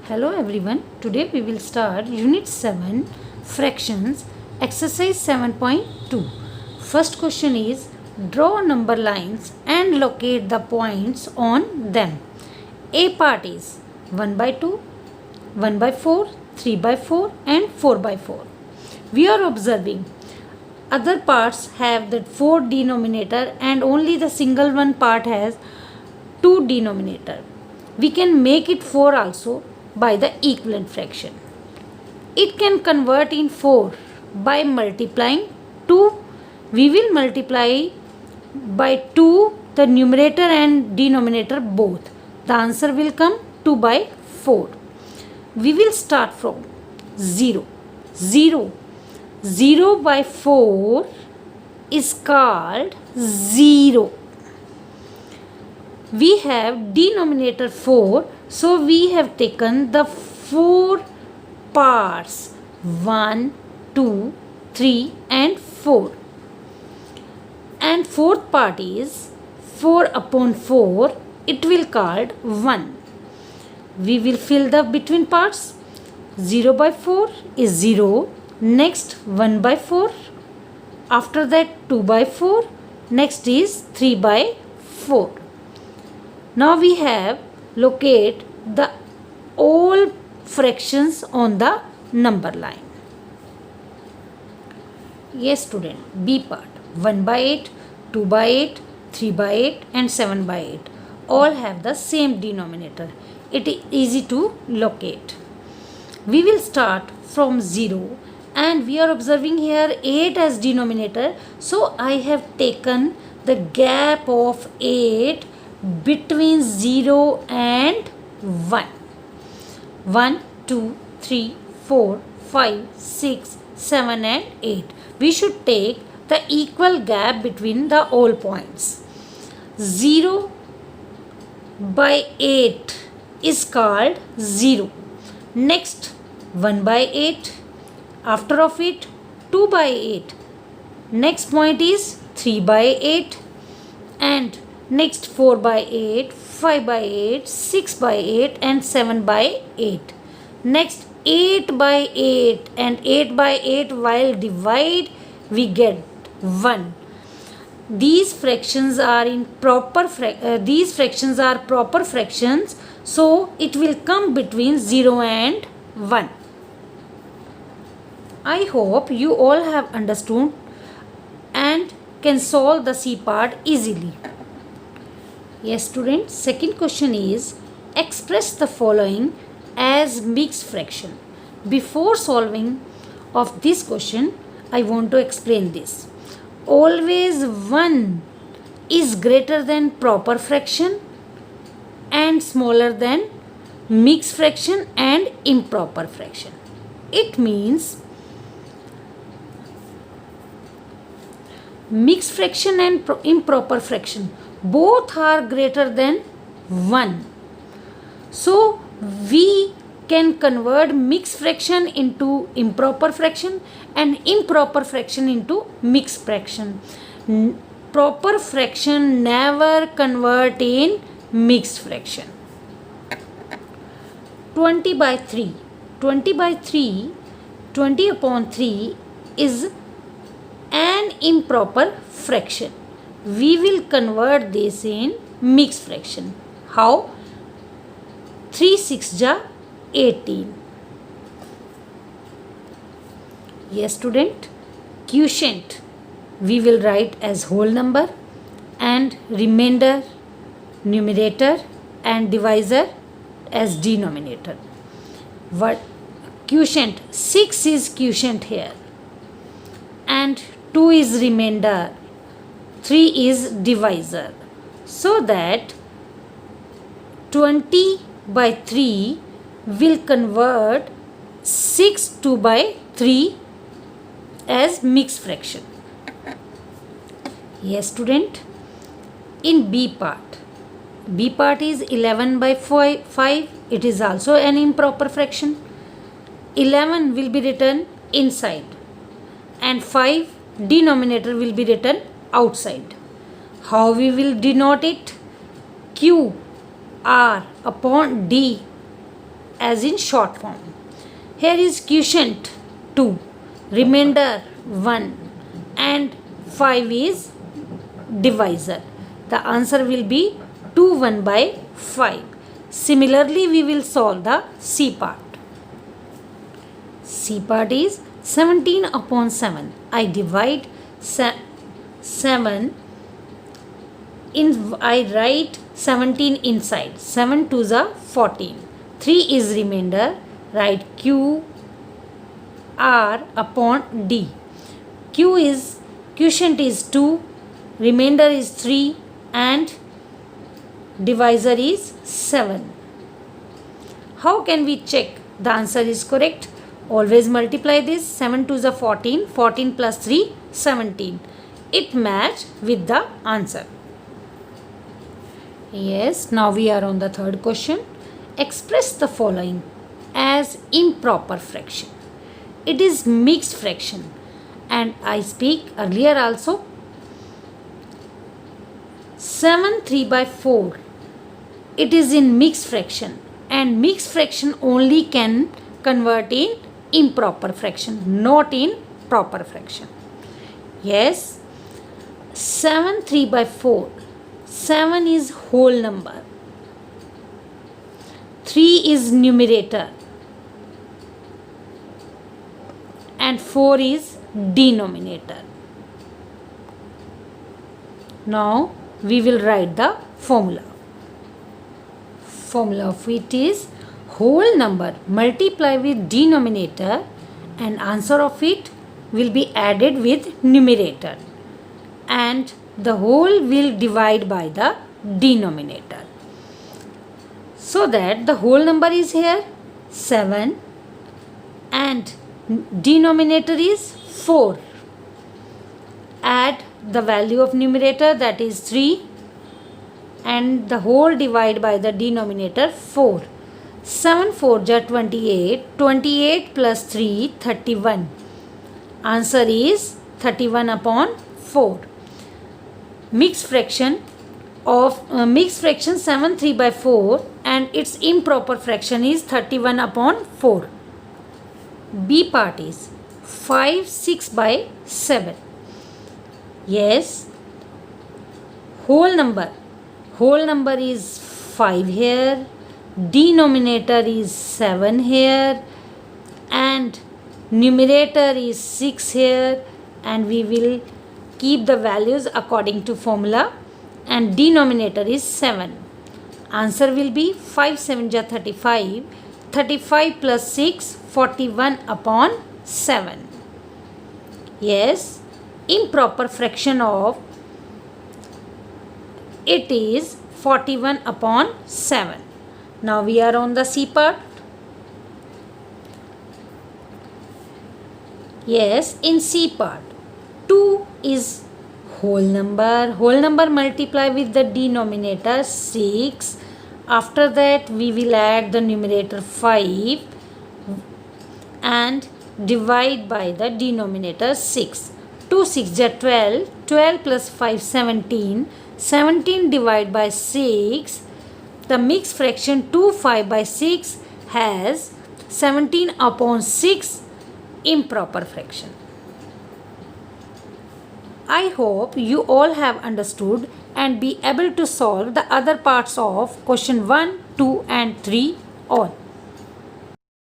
Hello everyone, today we will start Unit 7 Fractions Exercise 7.2. First question is draw number lines and locate the points on them. A part is 1 by 2, 1 by 4, 3 by 4 and 4 by 4. We are observing other parts have that 4 denominator and only the single one part has 2 denominator. We can make it 4 also by the equivalent fraction. It can convert in 4 by multiplying 2. We will multiply by 2 the numerator and denominator both. The answer will come 2 by 4. We will start from 0. 0 by 4 is called 0. We have denominator 4, so we have taken the 4 parts 1, 2, 3 and 4. And fourth part is 4 upon 4, it will called 1. We will fill the between parts. 0 by 4 is 0. Next 1 by 4. After that 2 by 4. Next is 3 by 4. Now we have locate the all fractions on the number line. Yes student, B part 1 by 8, 2 by 8, 3 by 8 and 7 by 8 all have the same denominator. It is easy to locate. We will start from 0 and we are observing here 8 as denominator. So I have taken the gap of 8 between 0 and 1. 1, 2, 3, 4, 5, 6, 7 and 8. We should take the equal gap between the all points. 0 by 8 is called 0. Next 1 by 8. After of it 2 by 8. Next point is 3 by 8 and next 4 by 8, 5 by 8, 6 by 8 and 7 by 8. Next 8 by 8 and 8 by 8 while divide we get 1. These fractions are proper fractions, so it will come between 0 and 1. I hope you all have understood and can solve the C part easily. Yes students, second question is express the following as mixed fraction. Before solving of this question, I want to explain this. Always 1 is greater than proper fraction and smaller than mixed fraction and improper fraction. It means mixed fraction and improper fraction both are greater than 1. So we can convert mixed fraction into improper fraction and improper fraction into mixed fraction. Proper fraction never convert in mixed fraction. 20 by 3. 20 by 3, 20 upon 3 is an improper fraction. We will convert this in mixed fraction. How? 3 6 ja 18. Yes student, quotient we will write as whole number and remainder numerator and divisor as denominator. What quotient? 6 is quotient here and 2 is remainder, 3 is divisor. So that 20 by 3 will convert 6 2 by 3 as mixed fraction. Yes student, in B part is 11 by 5. It is also an improper fraction. 11 will be written inside and 5 denominator will be written outside. How we will denote it? Q R upon D as in short form. Here is quotient 2, remainder 1, and 5 is divisor. The answer will be 2 1 by 5. Similarly, we will solve the C part. C part is 17 upon 7. I divide 7 in, I write 17 inside. 7 2s are 14. 3 is remainder. Write Q R upon D. Quotient is 2, remainder is 3, and divisor is 7. How can we check the answer is correct? Always multiply this. 7 2s are 14. 14 plus 3, 17. It match with the answer. Yes, now we are on the third question. Express the following as improper fraction. It is mixed fraction, and I speak earlier also. 7 3 by 4. It is in mixed fraction, and mixed fraction only can convert in improper fraction, not in proper fraction. Yes, 7 3 by 4. 7 is whole number. 3 is numerator. And 4 is denominator. Now we will write the formula. Formula of it is whole number multiply with denominator, and answer of it will be added with numerator, and the whole will divide by the denominator. So that the whole number is here 7 and denominator is 4. Add the value of numerator, that is 3, and the whole divide by the denominator 4. 7 4 ja 28. 28 plus 3, 31. Answer is 31 upon 4. Mixed fraction 7 3 by 4, and its improper fraction is 31 upon 4. B part is 5 6 by 7. Yes, whole number is 5 here, denominator is 7 here, and numerator is 6 here, and we will keep the values according to formula, and denominator is 7. Answer will be 5 7 ja 35. 35 plus 6, 41 upon 7. Yes, improper fraction of it is 41 upon 7. Now we are on the C part. Yes, in C part, 2 is whole number multiply with the denominator 6. After that we will add the numerator 5 and divide by the denominator 6. 2 6 ja 12. 12 plus 5 17. 17 divided by 6. The mixed fraction 2 5 by 6 has 17 upon 6 improper fraction. I hope you all have understood and be able to solve the other parts of question 1, 2 and 3 all.